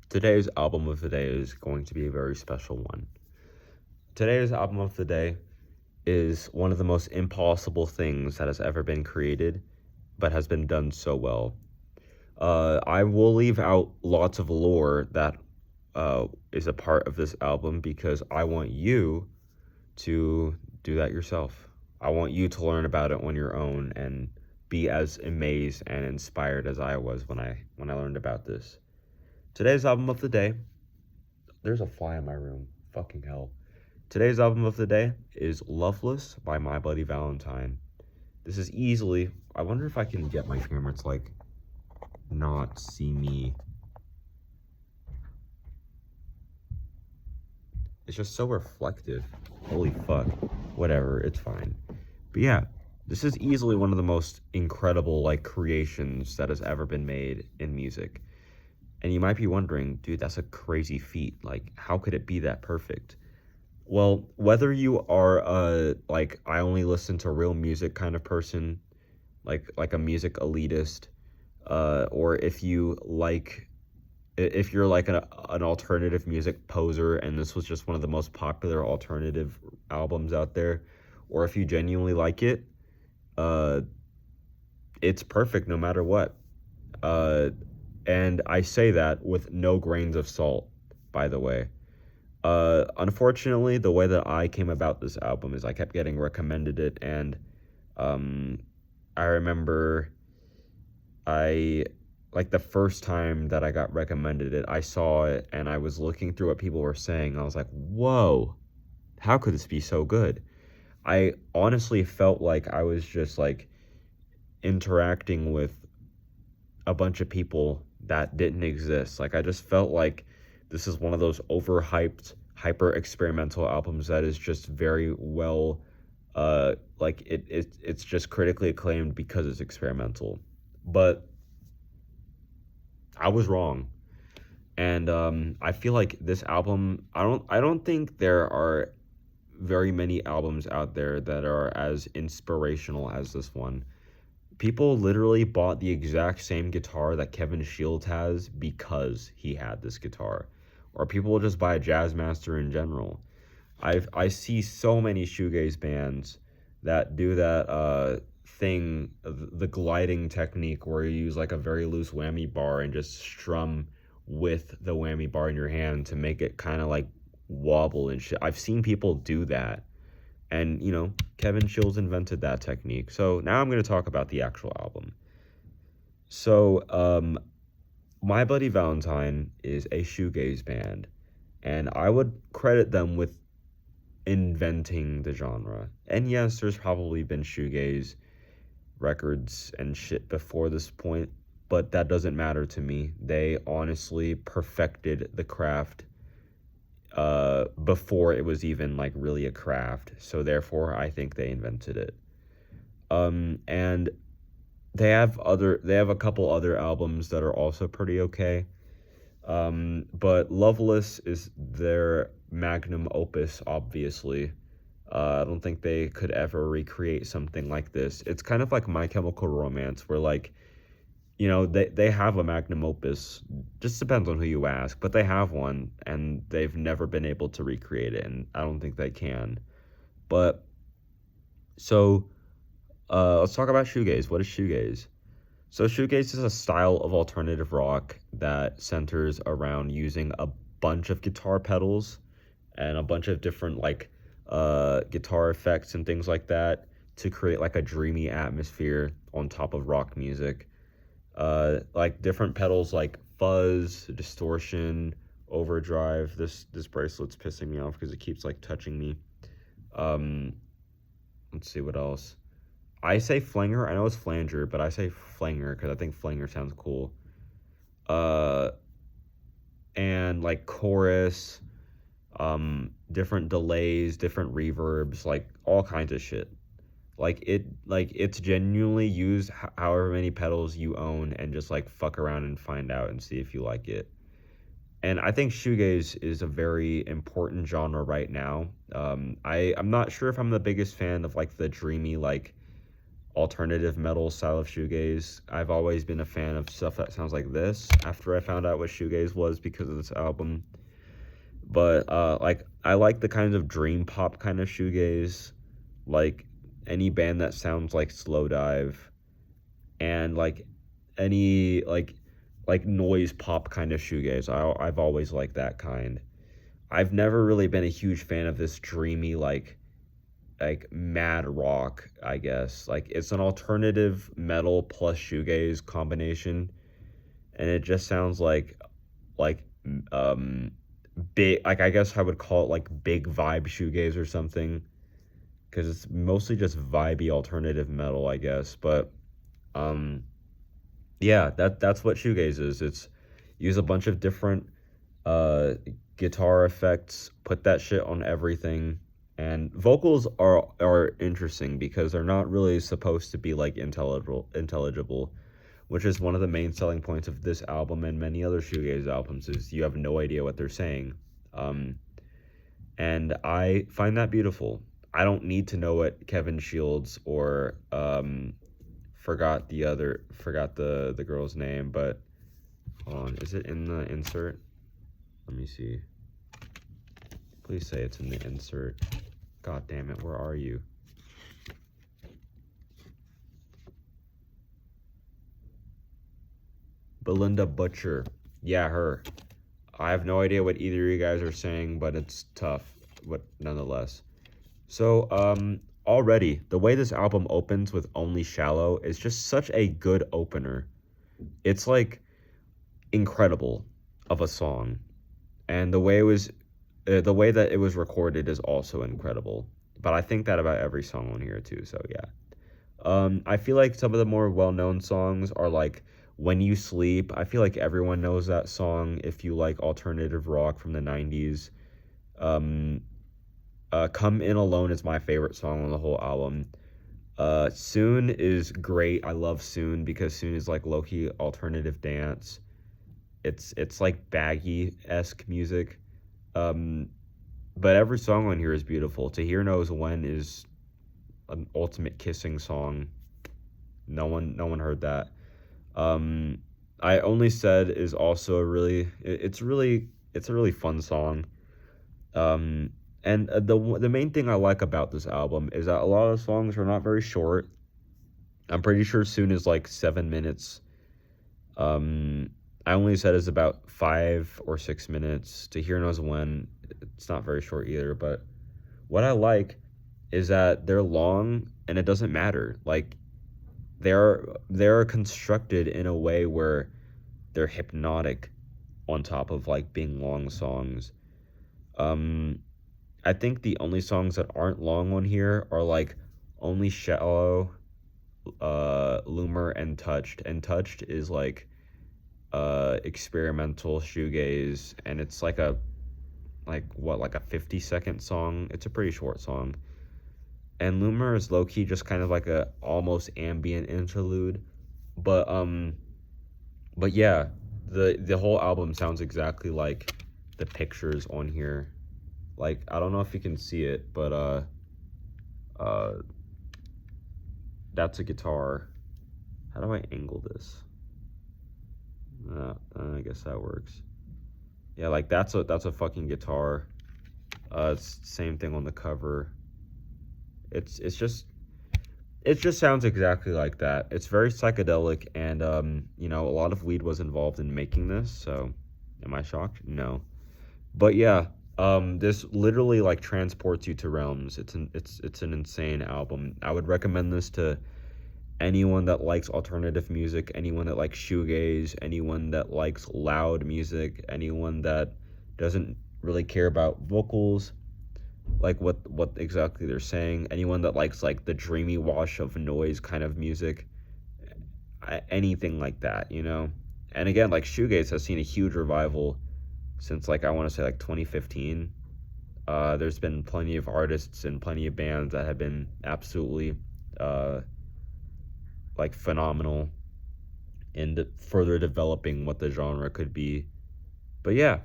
Today's album of the day is going to be a very special one. Today's album of the day is one of the most impossible things that has ever been created, but has been done so well. I will leave out lots of lore that is a part of this album because I want you to do that yourself. I want you to learn about it on your own and be as amazed and inspired as I was when I learned about this. Today's album of the day. There's a fly in my room. Fucking hell. Today's album of the day is Loveless by My Bloody Valentine. This is easily, I wonder if I can get my camera to like not see me. It's just so reflective. Holy fuck. Whatever, it's fine. But yeah, this is easily one of the most incredible like creations that has ever been made in music. And you might be wondering, dude, that's a crazy feat. Like, how could it be that perfect? Well, whether you are like I only listen to real music kind of person, like a music elitist, or if you're like an alternative music poser and this was just one of the most popular alternative albums out there, or if you genuinely like it, uh, it's perfect no matter what. And I say that with no grains of salt, by the way. Unfortunately, the way that I came about this album is I kept getting recommended it, and I remember I like the first time that I got recommended it, I saw it and I was looking through what people were saying. I was like, whoa, how could this be so good? I honestly felt like I was just like interacting with a bunch of people that didn't exist. Like I just felt like this is one of those overhyped, hyper experimental albums that is just very well like it's just critically acclaimed because it's experimental. But I was wrong. And I feel like this album I don't think there are very many albums out there that are as inspirational as this one. People literally bought the exact same guitar that Kevin Shields has because he had this guitar. Or people will just buy a Jazzmaster in general. I see so many shoegaze bands that do that thing, the gliding technique where you use like a very loose whammy bar and just strum with the whammy bar in your hand to make it kind of like wobble and shit. I've seen people do that. And, Kevin Shields invented that technique. So now I'm going to talk about the actual album. So, My Bloody Valentine is a shoegaze band, and I would credit them with inventing the genre. And yes, there's probably been shoegaze records and shit before this point, but that doesn't matter to me. They honestly perfected the craft before it was even like really a craft. So therefore, I think they invented it. And they have a couple other albums that are also pretty okay. But Loveless is their magnum opus, obviously. I don't think they could ever recreate something like this. It's kind of like My Chemical Romance, where like, they have a magnum opus. Just depends on who you ask, but they have one, and they've never been able to recreate it, and I don't think they can. But so, let's talk about shoegaze. What is shoegaze? So shoegaze is a style of alternative rock that centers around using a bunch of guitar pedals and a bunch of different like guitar effects and things like that to create like a dreamy atmosphere on top of rock music. Like different pedals like fuzz, distortion, overdrive. This bracelet's pissing me off because it keeps like touching me. Um, let's see what else. I say flanger. I know it's flanger, but I say flanger because I think flanger sounds cool. Uh, and like chorus, different delays, different reverbs, like all kinds of shit. Like it's genuinely use however many pedals you own and just like fuck around and find out and see if you like it. And I think shoegaze is a very important genre right now. I'm not sure if I'm the biggest fan of like the dreamy like alternative metal style of shoegaze. I've always been a fan of stuff that sounds like this after I found out what shoegaze was because of this album. But like I like the kinds of dream pop kind of shoegaze, like any band that sounds like Slowdive, and like any like noise pop kind of shoegaze. I've always liked that kind. I've never really been a huge fan of this dreamy like mad rock, I guess. Like it's an alternative metal plus shoegaze combination, and it just sounds like big, like I guess I would call it like big vibe shoegaze or something, because it's mostly just vibey alternative metal, I guess. But um yeah, that's what shoegaze is. It's use a bunch of different uh guitar effects, put that shit on everything. And vocals are interesting because they're not really supposed to be like intelligible, which is one of the main selling points of this album and many other shoegaze albums, is you have no idea what they're saying. Um, and I find that beautiful. I don't need to know what Kevin Shields or forgot the girl's name, but hold on, is it in the insert? Let me see. Please say it's in the insert. God damn it, where are you? Belinda Butcher. Yeah, her. I have no idea what either of you guys are saying, but it's tough, but nonetheless. So, already, the way this album opens with Only Shallow is just such a good opener. It's like incredible of a song. And the way that it was recorded is also incredible. But I think that about every song on here too, so yeah. I feel like some of the more well-known songs are like When You Sleep. I feel like everyone knows that song if you like alternative rock from the 90s. Um, Come In Alone is my favorite song on the whole album. Soon is great. I love Soon because Soon is like low-key alternative dance. It's like baggy-esque music. Um, but every song on here is beautiful. To Hear Knows When is an ultimate kissing song. No one heard that. Um, I Only Said is also it's a really fun song. And the main thing I like about this album is that a lot of songs are not very short. I'm pretty sure Soon is like 7 minutes. I Only Said is about 5 or 6 minutes. To Hear Knows When, it's not very short either. But what I like is that they're long and it doesn't matter. Like they're constructed in a way where they're hypnotic on top of like being long songs. Um, I think the only songs that aren't long on here are like Only Shallow, Loomer, and Touched. And Touched is like experimental shoegaze, and it's like a 50-second song. It's a pretty short song. And Loomer is low-key just kind of like a almost ambient interlude. But yeah, the whole album sounds exactly like the pictures on here. Like, I don't know if you can see it, but uh that's a guitar. How do I angle this? I guess that works. Yeah, like that's a fucking guitar. It's same thing on the cover. It's just it just sounds exactly like that. It's very psychedelic, and a lot of weed was involved in making this. So, am I shocked? No. But yeah, this literally like transports you to realms. It's an insane album. I would recommend this to anyone that likes alternative music, anyone that likes shoegaze, anyone that likes loud music, anyone that doesn't really care about vocals, like what exactly they're saying, anyone that likes like the dreamy wash of noise kind of music, anything like that. And again, like shoegaze has seen a huge revival since like I want to say like 2015. There's been plenty of artists and plenty of bands that have been absolutely like phenomenal in further developing what the genre could be. But yeah,